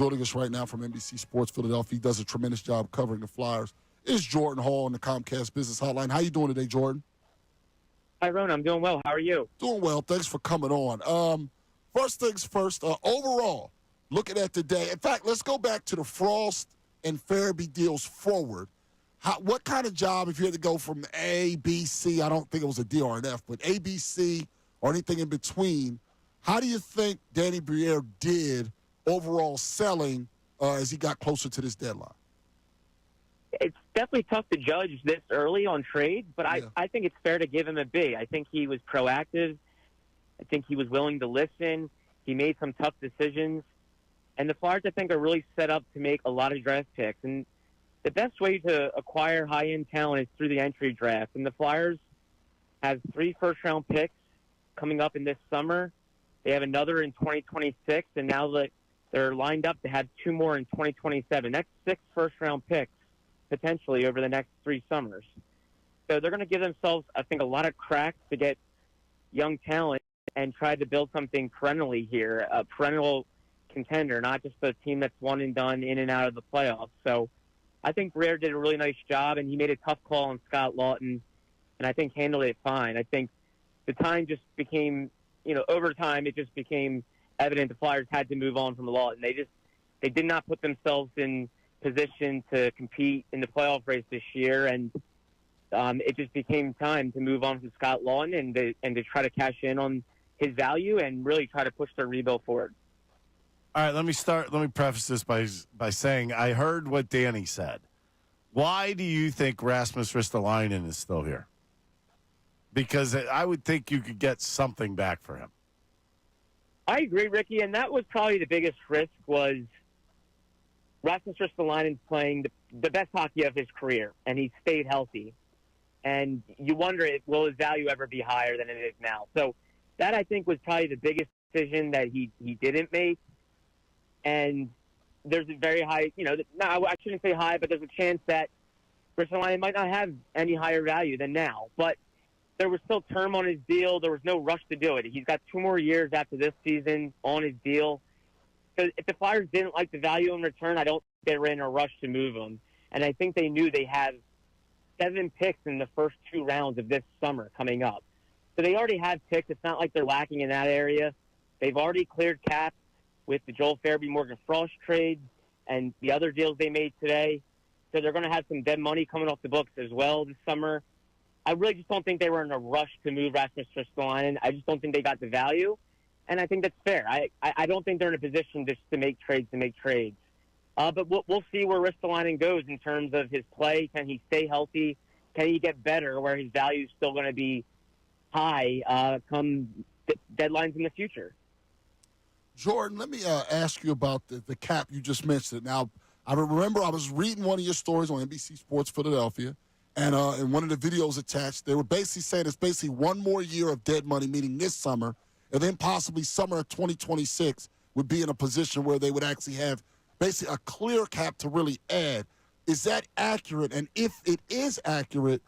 Joining us right now from NBC Sports Philadelphia. He does a tremendous job covering the Flyers. Is Jordan Hall on the Comcast Business Hotline. How you doing today, Jordan? Hi, Ron. I'm doing well. How are you? Doing well. Thanks for coming on. First things first, overall, looking at today. In fact, let's go back to the Frost and Farabee deals forward. What kind of job, if you had to go from A, B, C, I don't think it was a D or an F, but A, B, C, or anything in between, how do you think Danny Briere did overall selling as he got closer to this deadline? It's definitely tough to judge this early on trades, but I think it's fair to give him a B. I think he was proactive. I think he was willing to listen. He made some tough decisions. And the Flyers, I think, are really set up to make a lot of draft picks. And the best way to acquire high-end talent is through the entry draft. And the Flyers have 3 first-round picks coming up in this summer. They have another in 2026, and now that they're lined up to have 2 more in 2027. That's 6 first-round picks potentially over the next 3 summers. So they're going to give themselves, I think, a lot of cracks to get young talent and try to build something perennially here, a perennial contender, not just a team that's one and done in and out of the playoffs. So I think Briere did a really nice job, and he made a tough call on Scott Lawton, and I think handled it fine. I think the time just became, over time it just became evident the Flyers had to move on from Lawton. They did not put themselves in position to compete in the playoff race this year, and it just became time to move on from Scott Lawton and to try to cash in on his value and really try to push their rebuild forward. All right, let me preface this by saying I heard what Danny said. Why do you think Rasmus Ristolainen is still here? Because I would think you could get something back for him. I agree, Ricky, and that was probably the biggest risk was Rasmus Ristolainen playing the best hockey of his career, and he stayed healthy. And you wonder, will his value ever be higher than it is now? So that, I think, was probably the biggest decision that he didn't make. And there's a very high, I shouldn't say high, but there's a chance that Ristolainen might not have any higher value than now. But there was still term on his deal. There was no rush to do it. He's got 2 more years after this season on his deal. So if the Flyers didn't like the value in return, I don't think they were in a rush to move him. And I think they knew they had 7 picks in the first 2 rounds of this summer coming up. So they already had picks. It's not like they're lacking in that area. They've already cleared cap with the Joel Farabee-Morgan Frost trade and the other deals they made today. So they're going to have some dead money coming off the books as well this summer. I really just don't think they were in a rush to move Rasmus Ristolainen. I just don't think they got the value, and I think that's fair. I don't think they're in a position just to make trades. But we'll see where Ristolainen goes in terms of his play. Can he stay healthy? Can he get better where his value is still going to be high come deadlines in the future? Jordan, let me ask you about the cap you just mentioned. Now, I remember I was reading one of your stories on NBC Sports Philadelphia, and in one of the videos attached, they were basically saying it's basically 1 more year of dead money, meaning this summer, and then possibly summer of 2026 would be in a position where they would actually have basically a clear cap to really add. Is that accurate? And if it is accurate,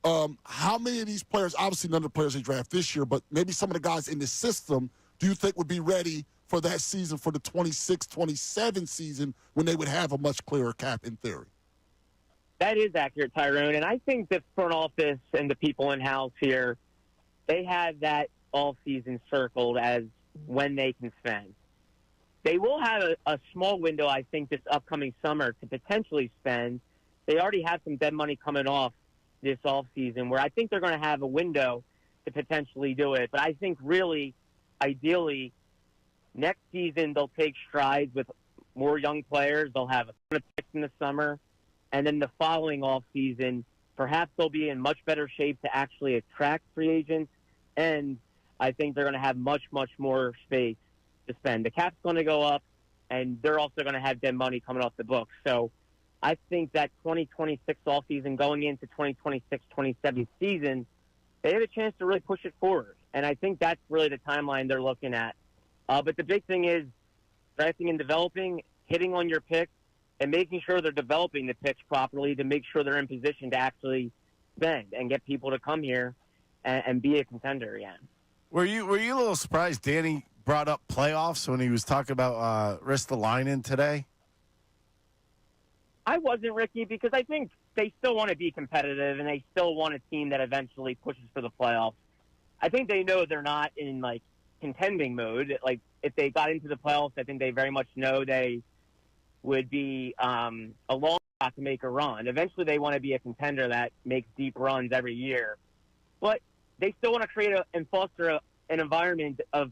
how many of these players, obviously none of the players they draft this year, but maybe some of the guys in the system, do you think would be ready for that season, for the 26-27 season, when they would have a much clearer cap in theory? That is accurate, Tyrone. And I think the front office and the people in-house here, they have that all season circled as when they can spend. They will have a small window, I think, this upcoming summer to potentially spend. They already have some dead money coming off this offseason where I think they're going to have a window to potentially do it. But I think really, ideally, next season they'll take strides with more young players. They'll have a ton of picks in the summer. And then the following offseason, perhaps they'll be in much better shape to actually attract free agents. And I think they're going to have much, much more space to spend. The cap's going to go up, and they're also going to have dead money coming off the books. So I think that 2026 offseason going into 2026-27 season, they have a chance to really push it forward. And I think that's really the timeline they're looking at. But the big thing is drafting and developing, hitting on your picks, and making sure they're developing the picks properly to make sure they're in position to actually spend and get people to come here and be a contender again. Were you a little surprised Danny brought up playoffs when he was talking about Ristolainen today? I wasn't, Ricky, because I think they still want to be competitive and they still want a team that eventually pushes for the playoffs. I think they know they're not in, like, contending mode. Like, if they got into the playoffs, I think they very much know they would be a long shot to make a run. Eventually, they want to be a contender that makes deep runs every year. But they still want to create and foster an environment of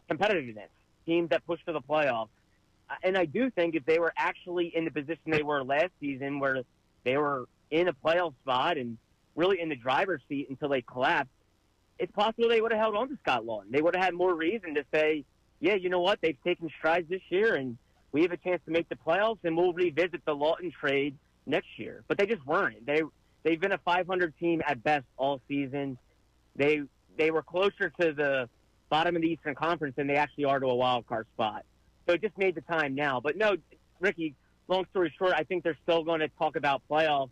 competitiveness, teams that push for the playoffs. And I do think if they were actually in the position they were last season, where they were in a playoff spot and really in the driver's seat until they collapsed, it's possible they would have held on to Scott Lawton. They would have had more reason to say, yeah, you know what, they've taken strides this year, and we have a chance to make the playoffs, and we'll revisit the Lawton trade next year. But they just weren't. They've been a 500 team at best all season. They were closer to the bottom of the Eastern Conference than they actually are to a wild card spot. So it just made the time now. But no, Ricky, long story short, I think they're still going to talk about playoffs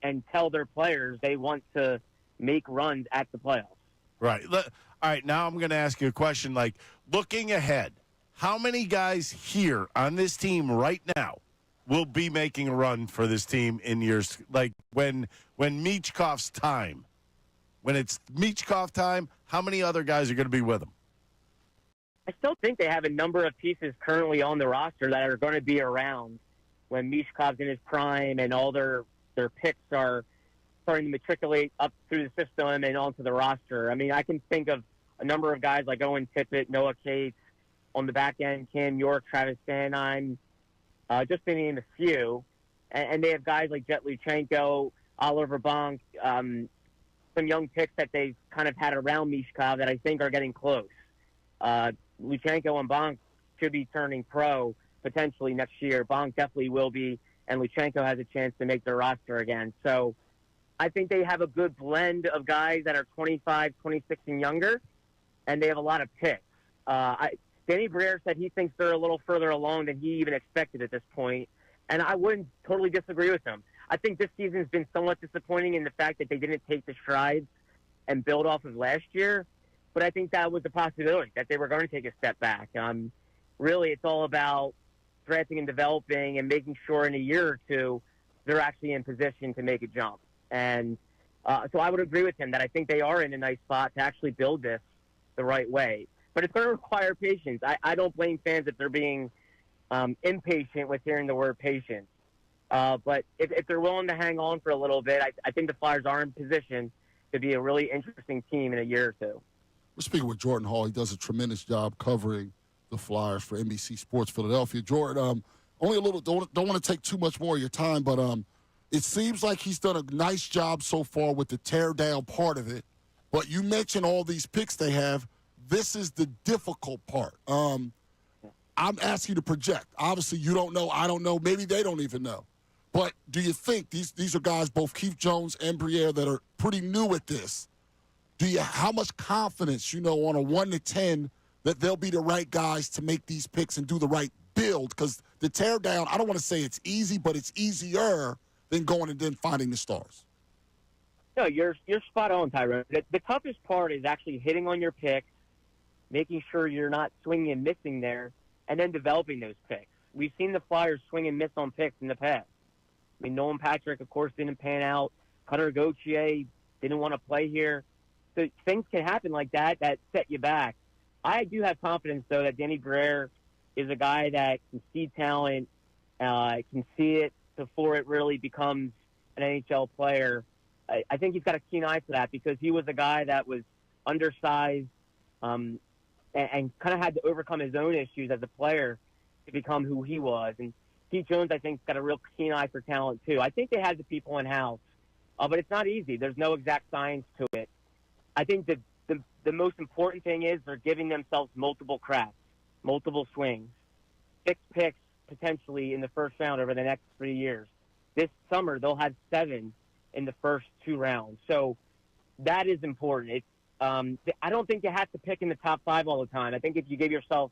and tell their players they want to make runs at the playoffs. Right. All right, now I'm going to ask you a question. Like, looking ahead, how many guys here on this team right now will be making a run for this team in years, like when Michkov's time? When it's Michkov time, how many other guys are going to be with him? I still think they have a number of pieces currently on the roster that are going to be around when Michkov's in his prime and all their picks are starting to matriculate up through the system and onto the roster. I mean, I can think of a number of guys like Owen Tippett, Noah Cates, on the back end, Cam York, Travis Sanheim, just to name a few. And they have guys like Jet Luchenko, Oliver Bonk, some young picks that they've kind of had around Michkov that I think are getting close. Luchenko and Bonk should be turning pro potentially next year. Bonk definitely will be, and Luchenko has a chance to make their roster again. So I think they have a good blend of guys that are 25, 26 and younger, and they have a lot of picks. Danny Briere said he thinks they're a little further along than he even expected at this point, and I wouldn't totally disagree with him. I think this season's been somewhat disappointing in the fact that they didn't take the strides and build off of last year, but I think that was a possibility, that they were going to take a step back. Really, it's all about drafting and developing and making sure in a year or two they're actually in position to make a jump. And so I would agree with him that I think they are in a nice spot to actually build this the right way. But it's going to require patience. I don't blame fans if they're being impatient with hearing the word patience. But if they're willing to hang on for a little bit, I think the Flyers are in position to be a really interesting team in a year or two. We're speaking with Jordan Hall. He does a tremendous job covering the Flyers for NBC Sports Philadelphia. Jordan, only a little, don't want to take too much more of your time, but it seems like he's done a nice job so far with the tear down part of it. But you mentioned all these picks they have. This is the difficult part. I'm asking you to project. Obviously, you don't know. I don't know. Maybe they don't even know. But do you think these are guys, both Keith Jones and Briere, that are pretty new at this? How much confidence, on a 1 to 10, that they'll be the right guys to make these picks and do the right build? Because the tear down, I don't want to say it's easy, but it's easier than going and then finding the stars. No, you're spot on, Tyrone. The toughest part is actually hitting on your picks, making sure you're not swinging and missing there, and then developing those picks. We've seen the Flyers swing and miss on picks in the past. I mean, Nolan Patrick, of course, didn't pan out. Cutter Gauthier didn't want to play here. So things can happen like that set you back. I do have confidence, though, that Danny Briere is a guy that can see talent, can see it before it really becomes an NHL player. I think he's got a keen eye for that because he was a guy that was undersized and kind of had to overcome his own issues as a player to become who he was. And Keith Jones, I think, has got a real keen eye for talent, too. I think they have the people in-house, but it's not easy. There's no exact science to it. I think that the most important thing is they're giving themselves multiple crafts, multiple swings, 6 picks potentially in the first round over the next 3 years. This summer, they'll have 7 in the first 2 rounds. So that is important. I don't think you have to pick in the top 5 all the time. I think if you give yourself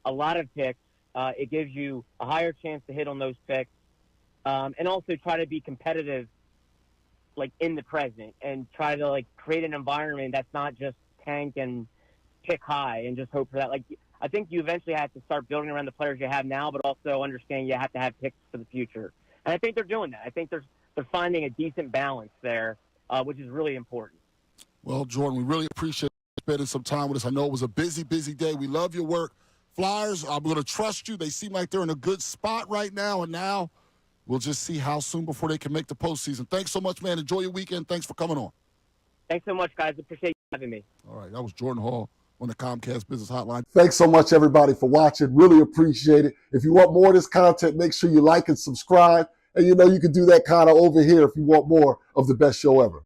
a lot of picks, it gives you a higher chance to hit on those picks, and also try to be competitive, like in the present, and try to like create an environment that's not just tank and pick high and just hope for that. Like I think you eventually have to start building around the players you have now, but also understanding you have to have picks for the future. And I think they're doing that. I think they're finding a decent balance there, which is really important. Well, Jordan, we really appreciate spending some time with us. I know it was a busy, busy day. We love your work. Flyers, I'm going to trust you. They seem like they're in a good spot right now, and now we'll just see how soon before they can make the postseason. Thanks so much, man. Enjoy your weekend. Thanks for coming on. Thanks so much, guys. Appreciate you having me. All right, that was Jordan Hall on the Comcast Business Hotline. Thanks so much, everybody, for watching. Really appreciate it. If you want more of this content, make sure you like and subscribe. And you know you can do that kind of over here if you want more of the best show ever.